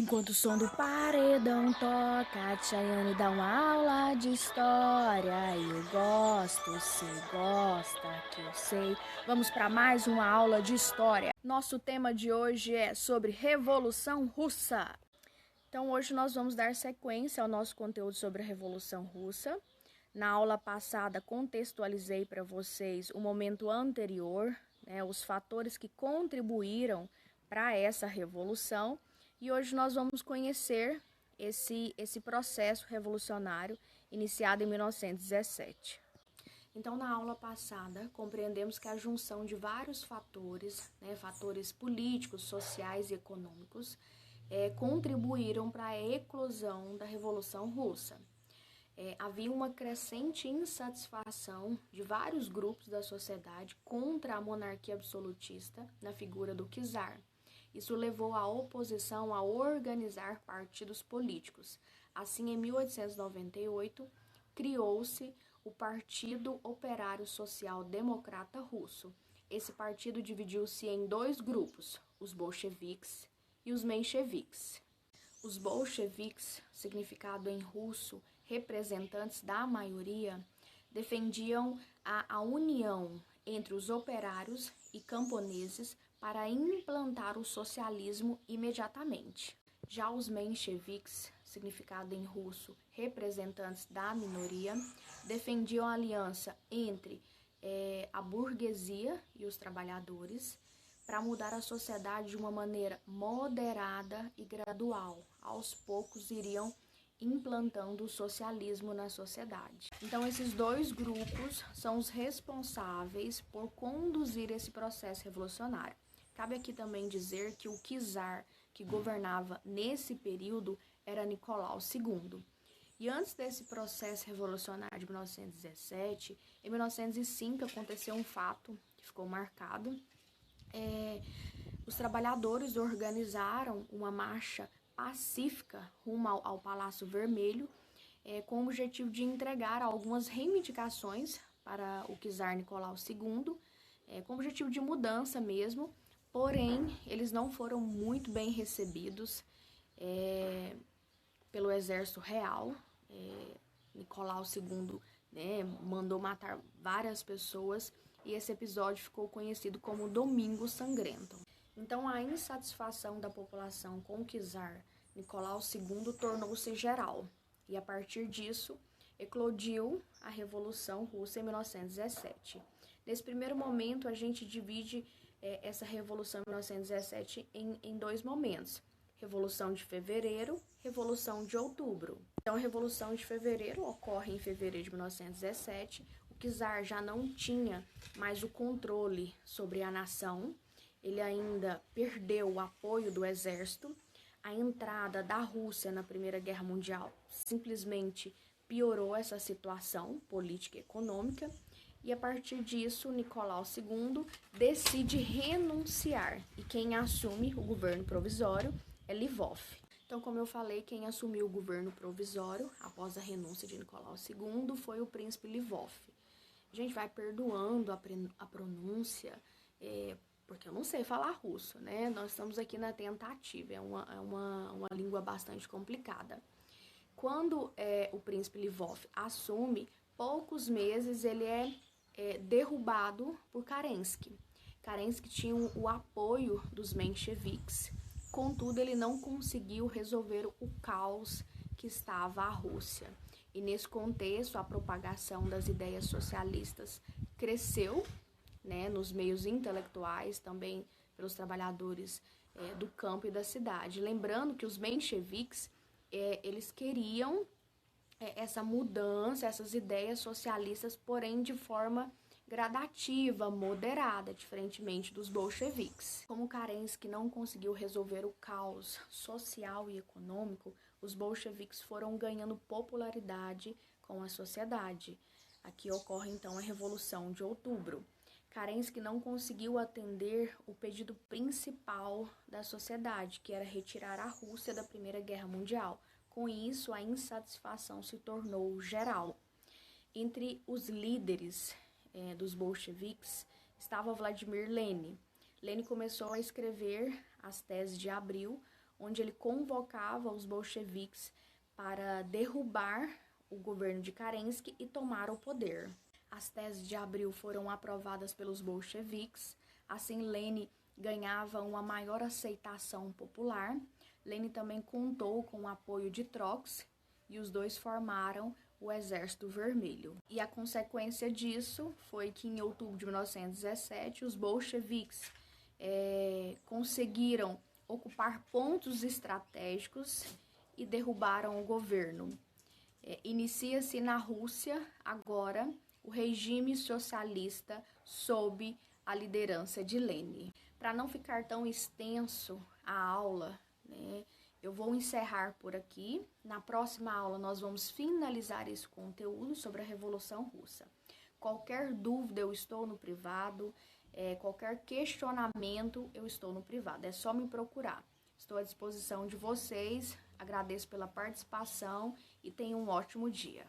Enquanto o som do paredão toca, a Chayane dá uma aula de história. E eu gosto, cê gosta, que eu sei. Vamos para mais uma aula de história. Nosso tema de hoje é sobre Revolução Russa. Então hoje nós vamos dar sequência ao nosso conteúdo sobre a Revolução Russa. Na aula passada contextualizei para vocês o momento anterior, os fatores que contribuíram para essa revolução. E hoje nós vamos conhecer esse processo revolucionário iniciado em 1917. Então, na aula passada, compreendemos que a junção de vários fatores, fatores políticos, sociais e econômicos, contribuíram para a eclosão da Revolução Russa. Havia uma crescente insatisfação de vários grupos da sociedade contra a monarquia absolutista na figura do czar. Isso levou a oposição a organizar partidos políticos. Assim, em 1898, criou-se o Partido Operário Social Democrata Russo. Esse partido dividiu-se em dois grupos, os bolcheviques e os mencheviques. Os bolcheviques, significado em russo representantes da maioria, defendiam a união entre os operários e camponeses para implantar o socialismo imediatamente. Já os mencheviques, significado em russo representantes da minoria, defendiam a aliança entre a burguesia e os trabalhadores para mudar a sociedade de uma maneira moderada e gradual. Aos poucos iriam implantando o socialismo na sociedade. Então, esses dois grupos são os responsáveis por conduzir esse processo revolucionário. Cabe aqui também dizer que o czar que governava nesse período era Nicolau II. E antes desse processo revolucionário de 1917, em 1905 aconteceu um fato que ficou marcado. Os trabalhadores organizaram uma marcha pacífica rumo ao Palácio Vermelho, com o objetivo de entregar algumas reivindicações para o czar Nicolau II, com o objetivo de mudança mesmo, porém eles não foram muito bem recebidos pelo exército real. Nicolau II mandou matar várias pessoas e esse episódio ficou conhecido como Domingo Sangrento. Então, a insatisfação da população com o czar Nicolau II tornou-se geral. E, a partir disso, eclodiu a Revolução Russa em 1917. Nesse primeiro momento, a gente divide essa Revolução em 1917 em dois momentos. Revolução de Fevereiro, Revolução de Outubro. Então, a Revolução de Fevereiro ocorre em fevereiro de 1917. O czar já não tinha mais o controle sobre a nação. Ele ainda perdeu o apoio do exército. A entrada da Rússia na Primeira Guerra Mundial simplesmente piorou essa situação política e econômica. E a partir disso, Nicolau II decide renunciar. E quem assume o governo provisório é Lvov. Então, como eu falei, quem assumiu o governo provisório após a renúncia de Nicolau II foi o príncipe Lvov. A gente vai perdoando a pronúncia, porque eu não sei falar russo, né? Nós estamos aqui na tentativa, é uma língua bastante complicada. Quando o príncipe Lvov assume, poucos meses ele é derrubado por Kerensky. Kerensky tinha o apoio dos mencheviques, contudo ele não conseguiu resolver o caos que estava a Rússia. E nesse contexto, a propagação das ideias socialistas cresceu, nos meios intelectuais, também pelos trabalhadores do campo e da cidade. Lembrando que os mencheviques, eles queriam essa mudança, essas ideias socialistas, porém de forma gradativa, moderada, diferentemente dos bolcheviques. Como Kerensky não conseguiu resolver o caos social e econômico, os bolcheviques foram ganhando popularidade com a sociedade. Aqui ocorre então a Revolução de Outubro. Kerensky não conseguiu atender o pedido principal da sociedade, que era retirar a Rússia da Primeira Guerra Mundial. Com isso, a insatisfação se tornou geral. Entre os líderes dos bolcheviques estava Vladimir Lenin. Lenin começou a escrever as teses de Abril, onde ele convocava os bolcheviques para derrubar o governo de Kerensky e tomar o poder. As teses de Abril foram aprovadas pelos bolcheviques, assim Lenin ganhava uma maior aceitação popular. Lenin também contou com o apoio de Trotsky e os dois formaram o Exército Vermelho. E a consequência disso foi que em outubro de 1917 os bolcheviques conseguiram ocupar pontos estratégicos e derrubaram o governo. Inicia-se na Rússia agora o regime socialista sob a liderança de Lenin. Para não ficar tão extenso a aula, né, eu vou encerrar por aqui. Na próxima aula nós vamos finalizar esse conteúdo sobre a Revolução Russa. Qualquer dúvida eu estou no privado, qualquer questionamento eu estou no privado, é só me procurar. Estou à disposição de vocês, agradeço pela participação e tenham um ótimo dia.